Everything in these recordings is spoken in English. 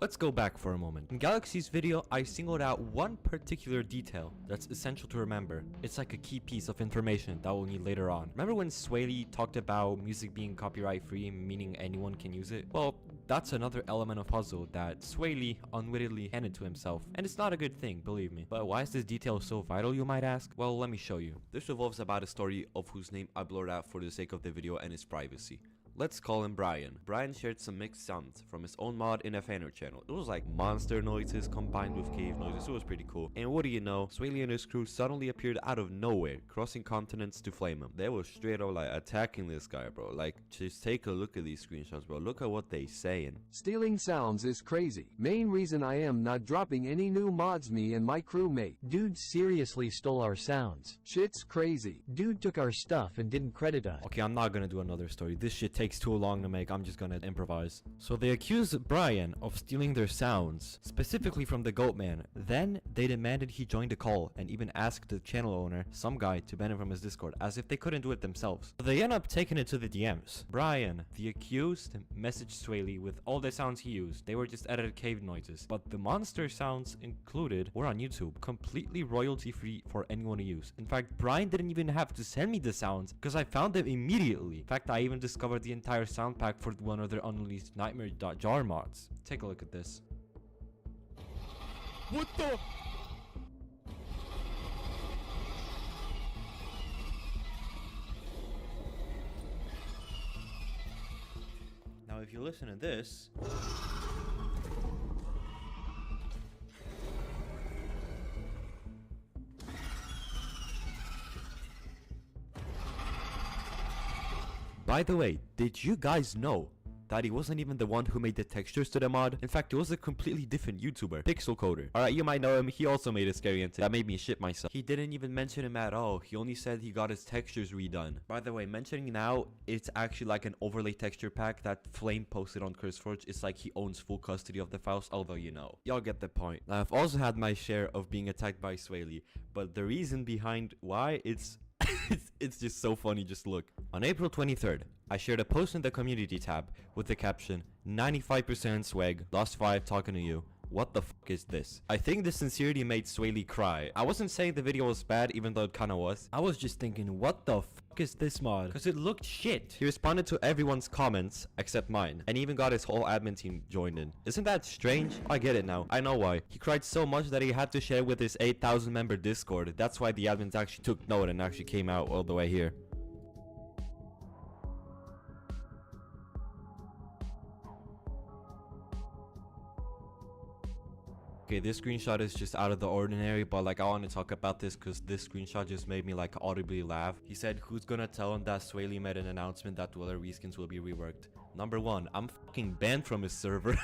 Let's go back for a moment. In Galaxy's video, I singled out one particular detail that's essential to remember. It's like a key piece of information that we'll need later on. Remember when Swayle talked about music being copyright free, meaning anyone can use it? Well, that's another element of puzzle that Swayle unwittingly handed to himself. And it's not a good thing, believe me. But why is this detail so vital, you might ask? Well, let me show you. This revolves about a story of whose name I blurred out for the sake of the video and its privacy. Let's call him Brian. Brian shared some mixed sounds from his own mod in a fan art channel. It was like monster noises combined with cave noises. It was pretty cool. And what do you know, Swayle and his crew suddenly appeared out of nowhere, crossing continents to flame him. They were straight up like attacking this guy, bro. Like, just take a look at these screenshots, bro. Look at what they saying. Stealing sounds is crazy. Main reason I am not dropping any new mods, me and my crewmate. Dude seriously stole our sounds. Shit's crazy. Dude took our stuff and didn't credit us. Okay, I'm not gonna do another story. This shit takes too long to make. I'm just gonna improvise. So they accused Brian of stealing their sounds, specifically from the Goat Man. Then they demanded he join the call and even asked the channel owner, some guy, to ban him from his Discord, as if they couldn't do it themselves. So they end up taking it to the DMs. Brian, the accused, messaged Swayle with all the sounds he used. They were just edited cave noises, but the monster sounds included were on YouTube, completely royalty free for anyone to use. In fact, Brian didn't even have to send me the sounds because I found them immediately. In fact, I even discovered the entire sound pack for one of their unreleased nightmare.jar mods. Take a look at this. What the? Now if you listen to this, by the way, did you guys know that he wasn't even the one who made the textures to the mod? In fact, it was a completely different YouTuber, Pixel Coder. Alright, you might know him. He also made a scary entity. That made me shit myself. He didn't even mention him at all. He only said he got his textures redone. By the way, mentioning now, it's actually like an overlay texture pack that Flame posted on CurseForge. It's like he owns full custody of the files, although you know. Y'all get the point. Now, I've also had my share of being attacked by Swayle, but the reason behind why it's just so funny. Just look. On April 23rd, I shared a post in the community tab with the caption, 95% swag, lost 5 talking to you. What the fuck is this? I think the sincerity made Swayle cry. I wasn't saying the video was bad, even though it kinda was. I was just thinking, what the fuck is this mod? Because it looked shit. He responded to everyone's comments, except mine, and even got his whole admin team joined in. Isn't that strange? I get it now. I know why. He cried so much that he had to share with his 8,000 member Discord. That's why the admins actually took note and actually came out all the way here. Okay, this screenshot is just out of the ordinary, but like I want to talk about this because this screenshot just made me like audibly laugh. He said, who's gonna tell him that Swayle made an announcement that Dweller reskins will be reworked? Number 1, I'm fucking banned from his server.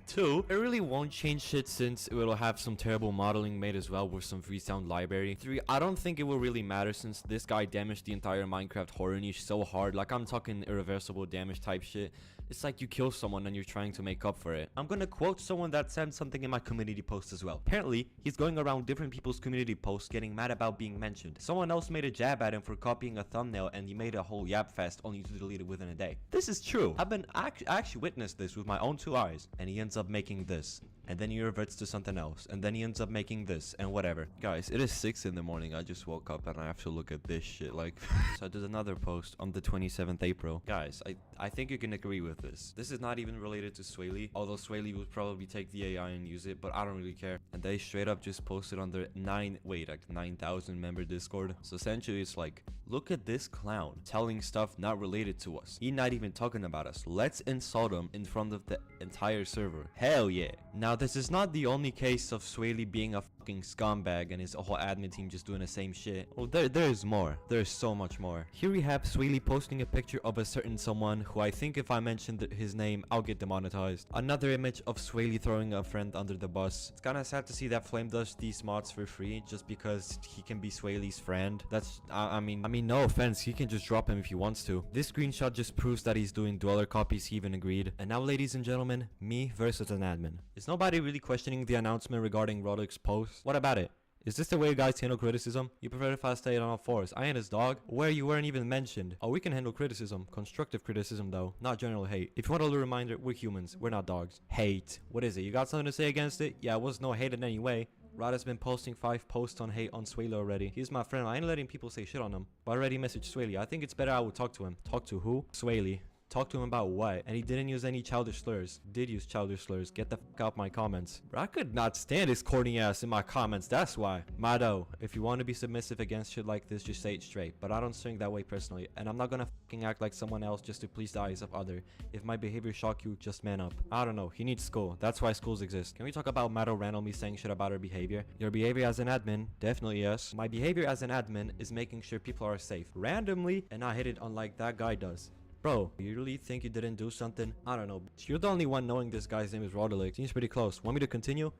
2, it really won't change shit since it will have some terrible modeling made as well with some free sound library. 3, I don't think it will really matter since this guy damaged the entire Minecraft horror niche so hard. Like I'm talking irreversible damage type shit. It's like you kill someone and you're trying to make up for it. I'm gonna quote someone that said something in my community post as well. Apparently, he's going around different people's community posts getting mad about being mentioned. Someone else made a jab at him for copying a thumbnail and he made a whole yap fest only to delete it within a day. This is true. I actually witnessed this with my own 2 eyes. And he ends up making this. And then he reverts to something else. And then he ends up making this and whatever. Guys, it is 6 in the morning. I just woke up and I have to look at this shit. Like, so I did another post on the 27th April. Guys, I think you can agree with this. This is not even related to Swayle. Although Swayle would probably take the AI and use it. But I don't really care. And they straight up just posted on their 9,000 member Discord. So essentially it's like, look at this clown telling stuff not related to us. He not even talking about us. Let's insult him in front of the entire server. Hell yeah. Now this is not the only case of Swayle being a fucking scumbag and his whole admin team just doing the same shit. Oh, there's more. There's so much more. Here we have Swayle posting a picture of a certain someone who I think if I mentioned his name, I'll get demonetized. Another image of Swayle throwing a friend under the bus. It's kinda sad to see that Flame does these mods for free just because he can be Swayle's friend. That's, I mean, no offense, he can just drop him if he wants to. This screenshot just proves that he's doing Dweller copies. He even agreed. And now, ladies and gentlemen, me versus an admin. Is nobody really questioning the announcement regarding Rodelic's post? What about it? Is this the way guys handle criticism? You prefer if I stayed on all fours. I ain't his dog. Where you weren't even mentioned. Oh, we can handle criticism. Constructive criticism though, not general hate. If you want a little reminder, we're humans. We're not dogs. Hate. What is it? You got something to say against it? Yeah, it was no hate in any way. Rod has been posting 5 posts on hate on Swayle already. He's my friend. I ain't letting people say shit on him. But I already messaged Swayle. I think it's better I would talk to him. Talk to who? Swayle. Talk to him about what? And he didn't use any childish slurs. Did use childish slurs. Get the fuck out my comments. Bro, I could not stand his corny ass in my comments. That's why. Mado, if you want to be submissive against shit like this, just say it straight. But I don't swing that way personally. And I'm not gonna fucking act like someone else just to please the eyes of other. If my behavior shock you, just man up. I don't know. He needs school. That's why schools exist. Can we talk about Mado randomly saying shit about her behavior? Your behavior as an admin? Definitely yes. My behavior as an admin is making sure people are safe. Randomly, and I hit it unlike that guy does. Bro, you really think you didn't do something? I don't know. You're the only one knowing this guy's name is Rodelic. Seems pretty close. Want me to continue?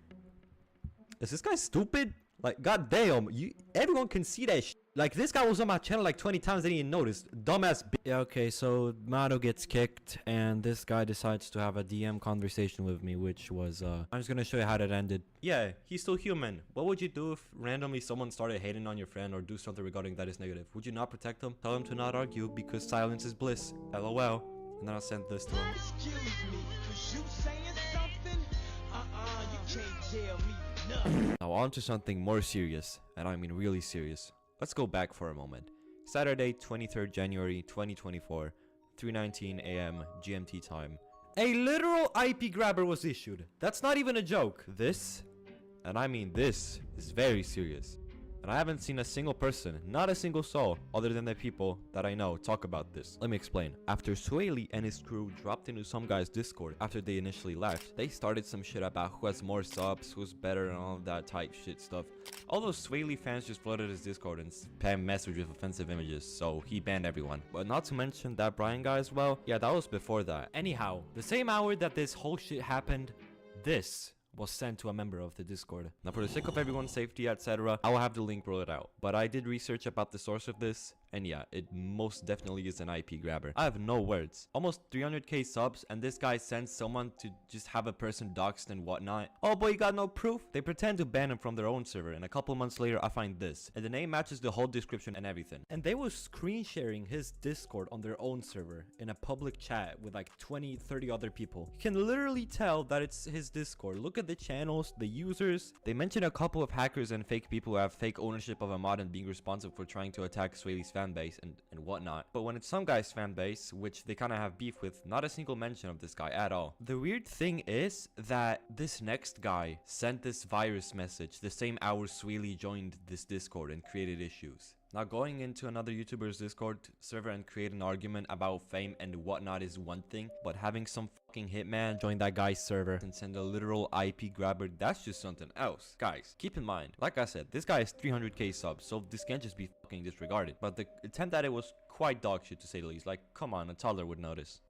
Is this guy stupid? Like, goddamn, everyone can see that shit. Like, this guy was on my channel like 20 times, didn't even notice. Dumbass bitch. Yeah, okay, so Mado gets kicked, and this guy decides to have a DM conversation with me, which was, I'm just gonna show you how that ended. Yeah, he's still human. What would you do if randomly someone started hating on your friend or do something regarding that is negative? Would you not protect him? Tell him to not argue because silence is bliss. LOL. And then I'll send this to him. Excuse me, was you saying something? You can't tell me nothing. Now on to something more serious, and I mean really serious. Let's go back for a moment. Saturday, 23rd January 2024, 3:19 AM GMT time. A literal IP grabber was issued. That's not even a joke. This, and I mean this, is very serious. And I haven't seen a single person, not a single soul, other than the people that I know, talk about this. Let me explain. After Swayle and his crew dropped into some guy's Discord after they initially left, they started some shit about who has more subs, who's better, and all of that type shit stuff. All those Swayle fans just flooded his Discord and spam message with offensive images, so he banned everyone. But not to mention that Brian guy as well. Yeah, that was before that. Anyhow, the same hour that this whole shit happened, this was sent to a member of the Discord. Now, for the sake of everyone's safety, etc., I will have the link rolled out. But I did research about the source of this, and yeah, it most definitely is an IP grabber. I have no words. Almost 300k subs, and this guy sends someone to just have a person doxxed and whatnot. Oh boy, you got no proof? They pretend to ban him from their own server, and a couple months later, I find this. And the name matches the whole description and everything. And they were screen sharing his Discord on their own server in a public chat with like 20, 30 other people. You can literally tell that it's his Discord. Look at the channels, the users. They mention a couple of hackers and fake people who have fake ownership of a mod and being responsible for trying to attack Swayle's fan base and whatnot. But when it's some guy's fan base, which they kind of have beef with, not a single mention of this guy at all. The weird thing is that this next guy sent this virus message the same hour Swayle joined this Discord and created issues. Now, going into another YouTuber's Discord server and create an argument about fame and whatnot is one thing, but having some fucking hitman join that guy's server and send a literal IP grabber, that's just something else. Guys, keep in mind, like I said, this guy has 300k subs, so this can't just be fucking disregarded. But the attempt at it was quite dog shit to say the least. Like, come on, a toddler would notice.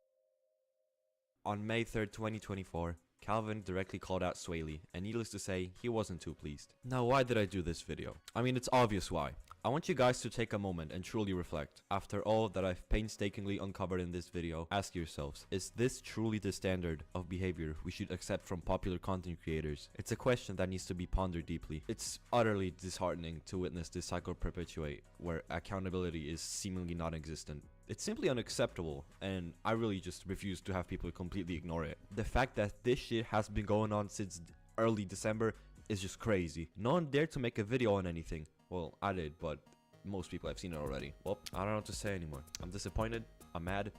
On May 3rd, 2024, Calvin directly called out Swayle, and needless to say, he wasn't too pleased. Now, why did I do this video? I mean, it's obvious why. I want you guys to take a moment and truly reflect. After all that I've painstakingly uncovered in this video, ask yourselves, is this truly the standard of behavior we should accept from popular content creators? It's a question that needs to be pondered deeply. It's utterly disheartening to witness this cycle perpetuate, where accountability is seemingly non-existent. It's simply unacceptable, and I really just refuse to have people completely ignore it. The fact that this shit has been going on since early December is just crazy. No one dared to make a video on anything. Well, I did, but most people have seen it already. Well, I don't know what to say anymore. I'm disappointed, I'm mad,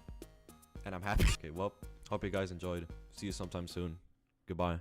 and I'm happy. Okay, well, hope you guys enjoyed. See you sometime soon. Goodbye.